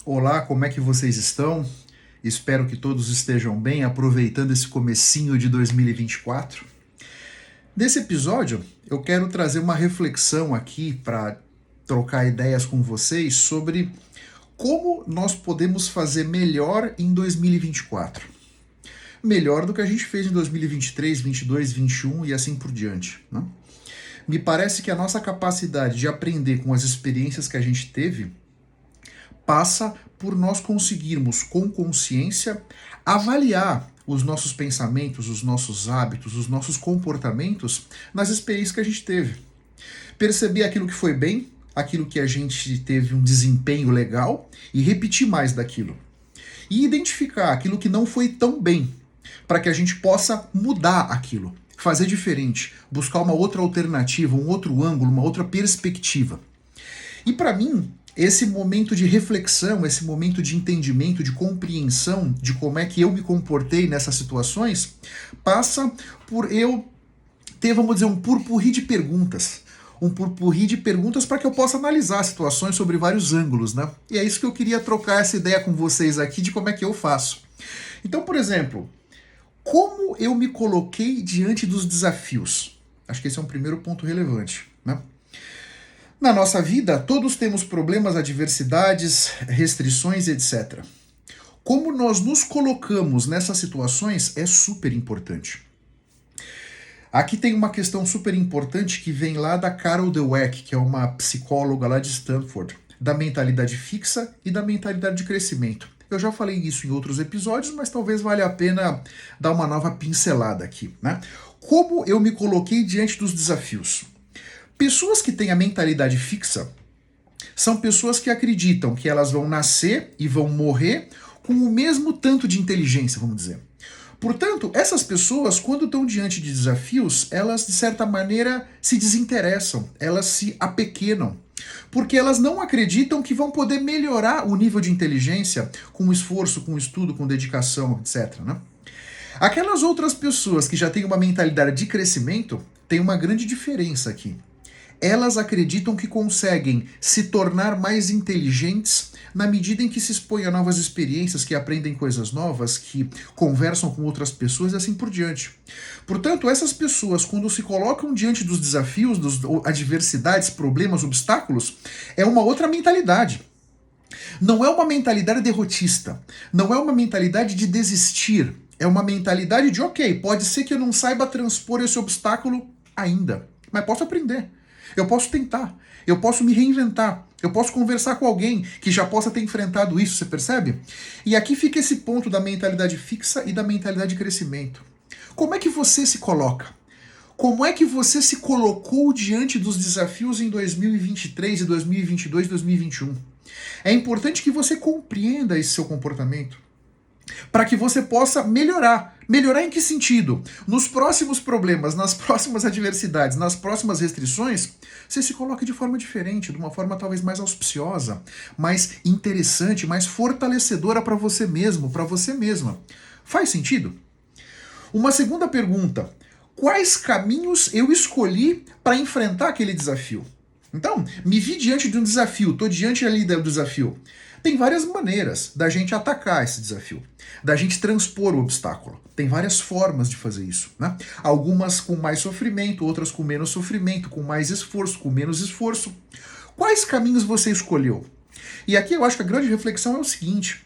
Olá, como é que vocês estão? Espero que todos estejam bem, aproveitando esse comecinho de 2024. Nesse episódio, eu quero trazer uma reflexão aqui para trocar ideias com vocês sobre como nós podemos fazer melhor em 2024. Melhor do que a gente fez em 2023, 22, 21 e assim por diante, né? Me parece que a nossa capacidade de aprender com as experiências que a gente teve passa por nós conseguirmos, com consciência, avaliar os nossos pensamentos, os nossos hábitos, os nossos comportamentos nas experiências que a gente teve. Perceber aquilo que foi bem, aquilo que a gente teve um desempenho legal e repetir mais daquilo. E identificar aquilo que não foi tão bem, para que a gente possa mudar aquilo, fazer diferente, buscar uma outra alternativa, um outro ângulo, uma outra perspectiva. E para mim, esse momento de reflexão, esse momento de entendimento, de compreensão de como é que eu me comportei nessas situações, passa por eu ter, vamos dizer, um purpurri de perguntas. Um purpurri de perguntas para que eu possa analisar situações sobre vários ângulos, né? E é isso que eu queria trocar essa ideia com vocês aqui de como é que eu faço. Então, por exemplo, como eu me coloquei diante dos desafios? Acho que esse é um primeiro ponto relevante, né? Na nossa vida, todos temos problemas, adversidades, restrições, etc. Como nós nos colocamos nessas situações é super importante. Aqui tem uma questão super importante que vem lá da Carol Dweck, que é uma psicóloga lá de Stanford, da mentalidade fixa e da mentalidade de crescimento. Eu já falei isso em outros episódios, mas talvez valha a pena dar uma nova pincelada aqui, né? Como eu me coloquei diante dos desafios? Pessoas que têm a mentalidade fixa são pessoas que acreditam que elas vão nascer e vão morrer com o mesmo tanto de inteligência, vamos dizer. Portanto, essas pessoas, quando estão diante de desafios, elas, de certa maneira, se desinteressam, elas se apequenam, porque elas não acreditam que vão poder melhorar o nível de inteligência com esforço, com estudo, com dedicação, etc., né? Aquelas outras pessoas que já têm uma mentalidade de crescimento, tem uma grande diferença aqui. Elas acreditam que conseguem se tornar mais inteligentes na medida em que se expõem a novas experiências, que aprendem coisas novas, que conversam com outras pessoas e assim por diante. Portanto, essas pessoas, quando se colocam diante dos desafios, das adversidades, problemas, obstáculos, é uma outra mentalidade. Não é uma mentalidade derrotista, não é uma mentalidade de desistir, é uma mentalidade de, ok, pode ser que eu não saiba transpor esse obstáculo ainda, mas posso aprender. Eu posso tentar, eu posso me reinventar, eu posso conversar com alguém que já possa ter enfrentado isso, você percebe? E aqui fica esse ponto da mentalidade fixa e da mentalidade de crescimento. Como é que você se coloca? Como é que você se colocou diante dos desafios em 2023 e 2022 e 2021? É importante que você compreenda esse seu comportamento, para que você possa melhorar. Melhorar em que sentido? Nos próximos problemas, nas próximas adversidades, nas próximas restrições, você se coloque de forma diferente, de uma forma talvez mais auspiciosa, mais interessante, mais fortalecedora para você mesmo, para você mesma. Faz sentido? Uma segunda pergunta: quais caminhos eu escolhi para enfrentar aquele desafio? Então, me vi diante de um desafio, estou diante ali do desafio. Tem várias maneiras da gente atacar esse desafio, da gente transpor o obstáculo. Tem várias formas de fazer isso, né? Algumas com mais sofrimento, outras com menos sofrimento, com mais esforço, com menos esforço. Quais caminhos você escolheu? E aqui eu acho que a grande reflexão é o seguinte: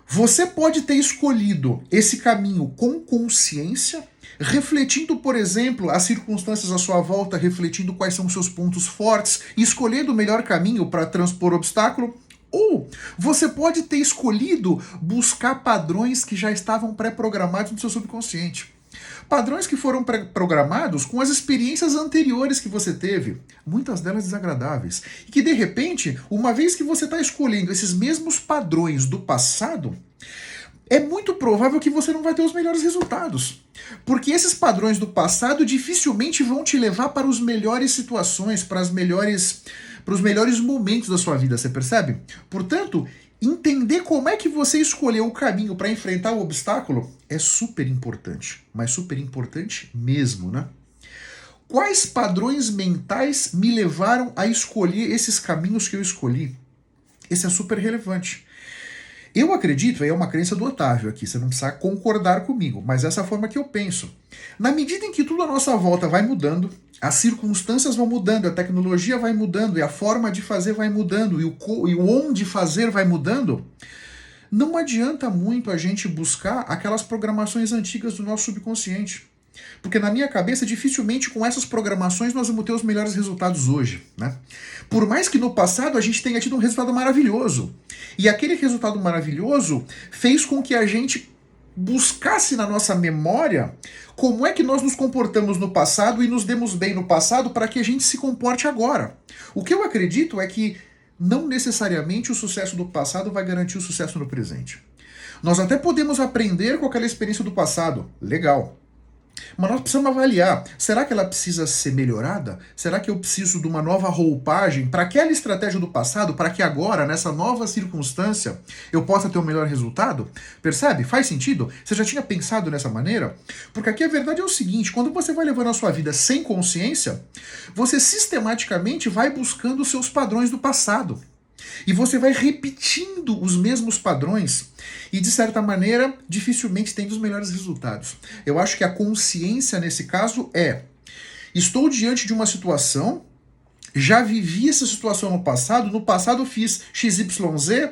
você pode ter escolhido esse caminho com consciência, refletindo, por exemplo, as circunstâncias à sua volta, refletindo quais são os seus pontos fortes e escolhendo o melhor caminho para transpor o obstáculo. Ou você pode ter escolhido buscar padrões que já estavam pré-programados no seu subconsciente. Padrões que foram programados com as experiências anteriores que você teve, muitas delas desagradáveis. E que, de repente, uma vez que você está escolhendo esses mesmos padrões do passado, é muito provável que você não vai ter os melhores resultados. Porque esses padrões do passado dificilmente vão te levar para as melhores situações, para os melhores momentos da sua vida, você percebe? Portanto, entender como é que você escolheu o caminho para enfrentar o obstáculo é super importante, mas super importante mesmo, né? Quais padrões mentais me levaram a escolher esses caminhos que eu escolhi? Esse é super relevante. Eu acredito, é uma crença do Otávio aqui, você não precisa concordar comigo, mas essa é a forma que eu penso. Na medida em que tudo à nossa volta vai mudando, as circunstâncias vão mudando, a tecnologia vai mudando, e a forma de fazer vai mudando, e o onde fazer vai mudando, não adianta muito a gente buscar aquelas programações antigas do nosso subconsciente. Porque na minha cabeça, dificilmente com essas programações nós vamos ter os melhores resultados hoje, né? Por mais que no passado a gente tenha tido um resultado maravilhoso. E aquele resultado maravilhoso fez com que a gente buscasse na nossa memória como é que nós nos comportamos no passado e nos demos bem no passado para que a gente se comporte agora. O que eu acredito é que não necessariamente o sucesso do passado vai garantir o sucesso no presente. Nós até podemos aprender com aquela experiência do passado, legal. Mas nós precisamos avaliar, será que ela precisa ser melhorada? Será que eu preciso de uma nova roupagem para aquela estratégia do passado, para que agora, nessa nova circunstância, eu possa ter um melhor resultado? Percebe? Faz sentido? Você já tinha pensado nessa maneira? Porque aqui a verdade é o seguinte, quando você vai levando a sua vida sem consciência, você sistematicamente vai buscando os seus padrões do passado. E você vai repetindo os mesmos padrões e, de certa maneira, dificilmente tendo os melhores resultados. Eu acho que a consciência, nesse caso, estou diante de uma situação, já vivi essa situação no passado fiz XYZ,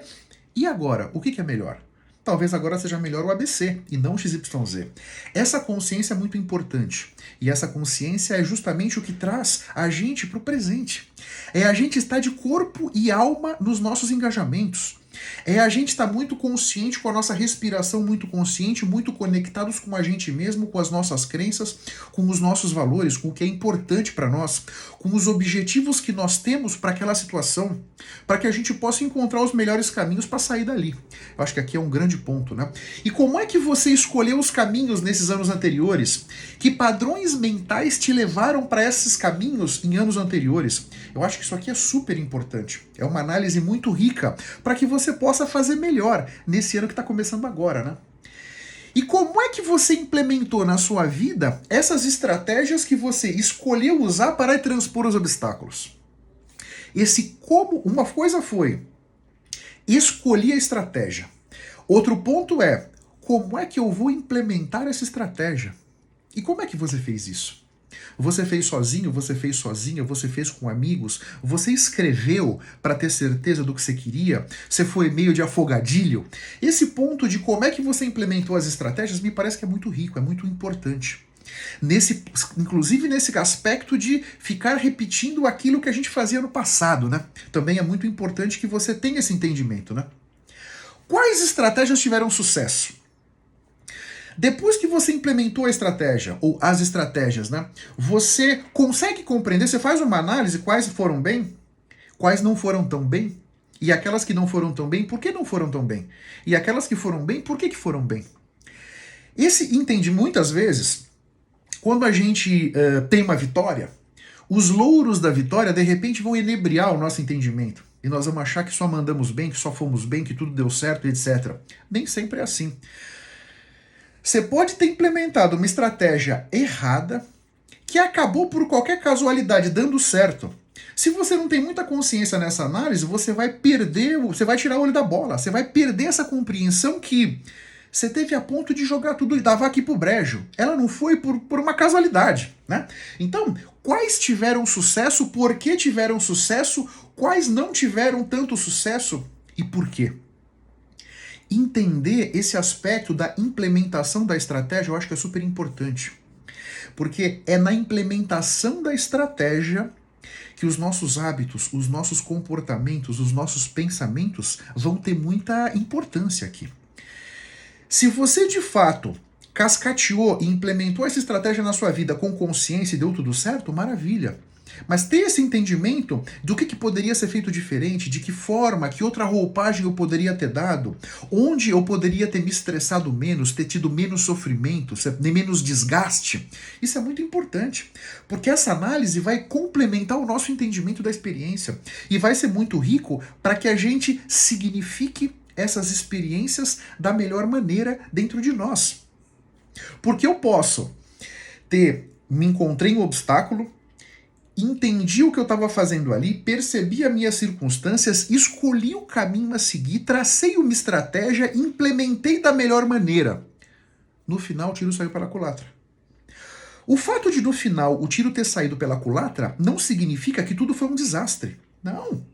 e agora? O que é melhor? Talvez agora seja melhor o ABC e não o XYZ. Essa consciência é muito importante. E essa consciência é justamente o que traz a gente para o presente. É a gente estar de corpo e alma nos nossos engajamentos. É a gente estar muito consciente com a nossa respiração, muito consciente, muito conectados com a gente mesmo, com as nossas crenças, com os nossos valores, com o que é importante para nós, com os objetivos que nós temos para aquela situação, para que a gente possa encontrar os melhores caminhos para sair dali. Eu acho que aqui é um grande ponto, né? E como é que você escolheu os caminhos nesses anos anteriores? Que padrões mentais te levaram para esses caminhos em anos anteriores? Eu acho que isso aqui é super importante. É uma análise muito rica para que você possa fazer melhor nesse ano que está começando agora, né? E como é que você implementou na sua vida essas estratégias que você escolheu usar para transpor os obstáculos? Uma coisa foi escolher a estratégia. Outro ponto é como é que eu vou implementar essa estratégia? E como é que você fez isso? Você fez sozinho, você fez sozinha, você fez com amigos, você escreveu para ter certeza do que você queria, você foi meio de afogadilho. Esse ponto de como é que você implementou as estratégias me parece que é muito rico, é muito importante. Inclusive nesse aspecto de ficar repetindo aquilo que a gente fazia no passado, né? Também é muito importante que você tenha esse entendimento, né? Quais estratégias tiveram sucesso? Depois que você implementou a estratégia, ou as estratégias, né? Você consegue compreender, você faz uma análise quais foram bem, quais não foram tão bem, e aquelas que não foram tão bem, por que não foram tão bem? E aquelas que foram bem, por que foram bem? Muitas vezes, quando a gente tem uma vitória, os louros da vitória, de repente, vão enebriar o nosso entendimento. E nós vamos achar que só mandamos bem, que só fomos bem, que tudo deu certo, etc. Nem sempre é assim. Você pode ter implementado uma estratégia errada que acabou por qualquer casualidade dando certo. Se você não tem muita consciência nessa análise, você vai tirar o olho da bola, você vai perder essa compreensão que você teve a ponto de jogar tudo e dar vaca pro brejo. Ela não foi por uma casualidade, né? Então, quais tiveram sucesso, por que tiveram sucesso, quais não tiveram tanto sucesso e por quê? Entender esse aspecto da implementação da estratégia eu acho que é super importante. Porque é na implementação da estratégia que os nossos hábitos, os nossos comportamentos, os nossos pensamentos vão ter muita importância aqui. Se você de fato cascateou e implementou essa estratégia na sua vida com consciência e deu tudo certo, maravilha. Mas ter esse entendimento do que poderia ser feito diferente, de que forma, que outra roupagem eu poderia ter dado, onde eu poderia ter me estressado menos, ter tido menos sofrimento, menos desgaste, isso é muito importante, porque essa análise vai complementar o nosso entendimento da experiência e vai ser muito rico para que a gente signifique essas experiências da melhor maneira dentro de nós. Porque eu posso me encontrei em um obstáculo, entendi o que eu estava fazendo ali, percebi as minhas circunstâncias, escolhi o caminho a seguir, tracei uma estratégia, implementei da melhor maneira. No final, o tiro saiu pela culatra. O fato de, no final, o tiro ter saído pela culatra não significa que tudo foi um desastre. Não.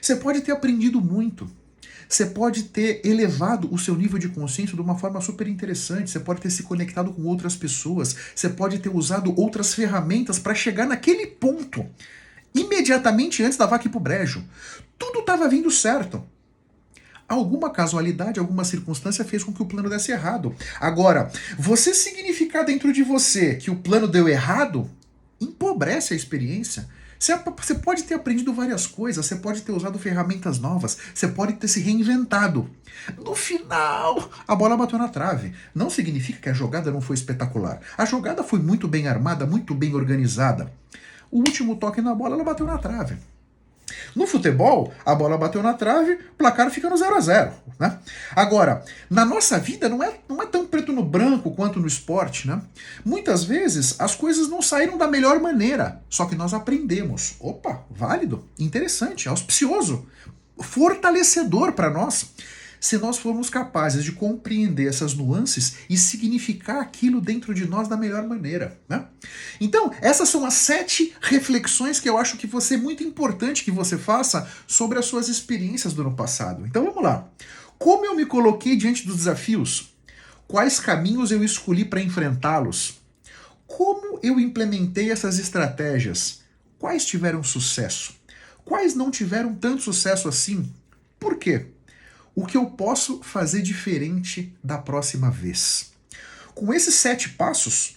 Você pode ter aprendido muito. Você pode ter elevado o seu nível de consciência de uma forma super interessante. Você pode ter se conectado com outras pessoas. Você pode ter usado outras ferramentas para chegar naquele ponto. Imediatamente antes da vaca ir pro brejo. Tudo estava vindo certo. Alguma casualidade, alguma circunstância fez com que o plano desse errado. Agora, você significar dentro de você que o plano deu errado, empobrece a experiência. Você pode ter aprendido várias coisas, você pode ter usado ferramentas novas, você pode ter se reinventado. No final, a bola bateu na trave. Não significa que a jogada não foi espetacular. A jogada foi muito bem armada, muito bem organizada. O último toque na bola, ela bateu na trave. No futebol, a bola bateu na trave, o placar fica no 0-0, né? Agora, na nossa vida não é tão preto no branco quanto no esporte, né? Muitas vezes as coisas não saíram da melhor maneira, só que nós aprendemos. Opa, válido, interessante, auspicioso, fortalecedor para nós. Se nós formos capazes de compreender essas nuances e significar aquilo dentro de nós da melhor maneira, né? Então, essas são as 7 reflexões que eu acho que é muito importante que você faça sobre as suas experiências do ano passado. Então vamos lá. Como eu me coloquei diante dos desafios? Quais caminhos eu escolhi para enfrentá-los? Como eu implementei essas estratégias? Quais tiveram sucesso? Quais não tiveram tanto sucesso assim? Por quê? O que eu posso fazer diferente da próxima vez? Com esses 7 passos,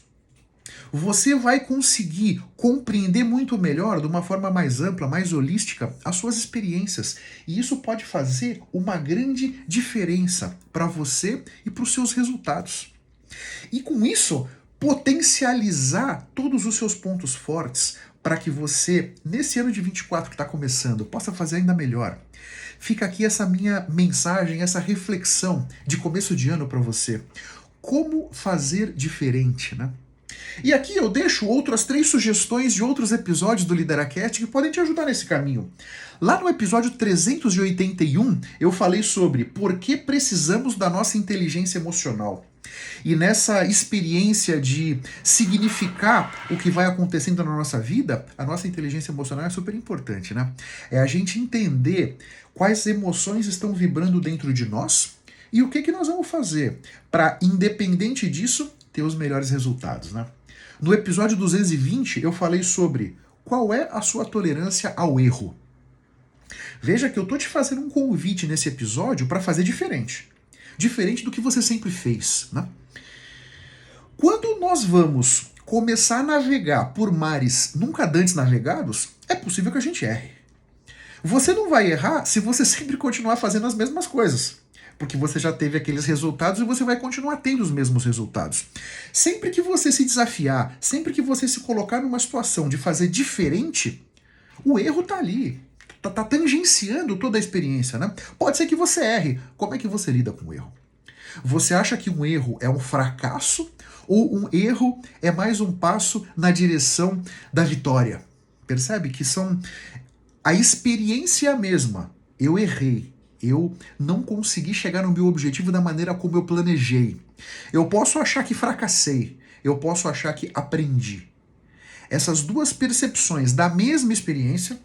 você vai conseguir compreender muito melhor, de uma forma mais ampla, mais holística, as suas experiências. E isso pode fazer uma grande diferença para você e para os seus resultados. E com isso, potencializar todos os seus pontos fortes para que você, nesse ano de 24 que está começando, possa fazer ainda melhor. Fica aqui essa minha mensagem, essa reflexão de começo de ano para você. Como fazer diferente, né? E aqui eu deixo outras 3 sugestões de outros episódios do Lideracast que podem te ajudar nesse caminho. Lá no episódio 381, eu falei sobre por que precisamos da nossa inteligência emocional. E nessa experiência de significar o que vai acontecendo na nossa vida, a nossa inteligência emocional é super importante, né? É a gente entender quais emoções estão vibrando dentro de nós e o que nós vamos fazer para, independente disso, ter os melhores resultados, né? No episódio 220, eu falei sobre qual é a sua tolerância ao erro. Veja que eu tô te fazendo um convite nesse episódio para fazer diferente. Diferente do que você sempre fez, né? Quando nós vamos começar a navegar por mares nunca antes navegados, é possível que a gente erre. Você não vai errar se você sempre continuar fazendo as mesmas coisas, porque você já teve aqueles resultados e você vai continuar tendo os mesmos resultados. Sempre que você se desafiar, sempre que você se colocar numa situação de fazer diferente, o erro tá ali. Tá tangenciando toda a experiência, né? Pode ser que você erre. Como é que você lida com o erro? Você acha que um erro é um fracasso ou um erro é mais um passo na direção da vitória? Percebe que são a experiência mesma. Eu errei. Eu não consegui chegar no meu objetivo da maneira como eu planejei. Eu posso achar que fracassei. Eu posso achar que aprendi. Essas 2 percepções da mesma experiência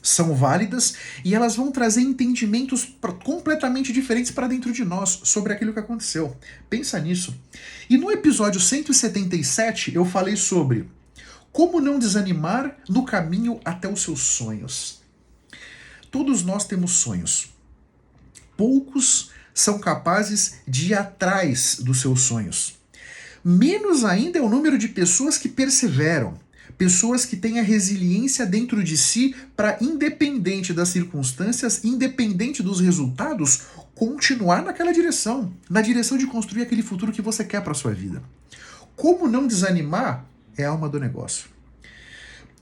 são válidas e elas vão trazer entendimentos completamente diferentes para dentro de nós sobre aquilo que aconteceu. Pensa nisso. E no episódio 177 eu falei sobre como não desanimar no caminho até os seus sonhos. Todos nós temos sonhos. Poucos são capazes de ir atrás dos seus sonhos. Menos ainda é o número de pessoas que perseveram. Pessoas que têm a resiliência dentro de si para, independente das circunstâncias, independente dos resultados, continuar naquela direção, na direção de construir aquele futuro que você quer para a sua vida. Como não desanimar é a alma do negócio.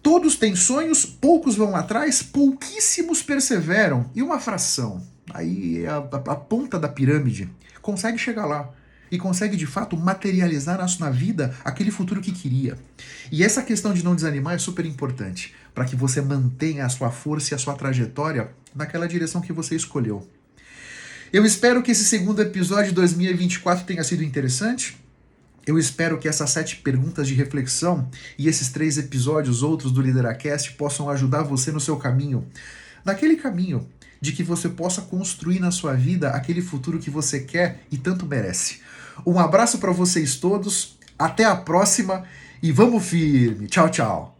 Todos têm sonhos, poucos vão atrás, pouquíssimos perseveram. E uma fração, aí é a ponta da pirâmide, consegue chegar lá. e consegue de fato materializar na vida aquele futuro que queria. E essa questão de não desanimar é super importante para que você mantenha a sua força e a sua trajetória naquela direção que você escolheu. Eu espero que esse segundo episódio de 2024 tenha sido interessante. Eu espero que essas 7 perguntas de reflexão e esses 3 episódios outros do Lideracast possam ajudar você no seu caminho. Naquele caminho de que você possa construir na sua vida aquele futuro que você quer e tanto merece. Um abraço para vocês todos, até a próxima e vamos firme. Tchau, tchau.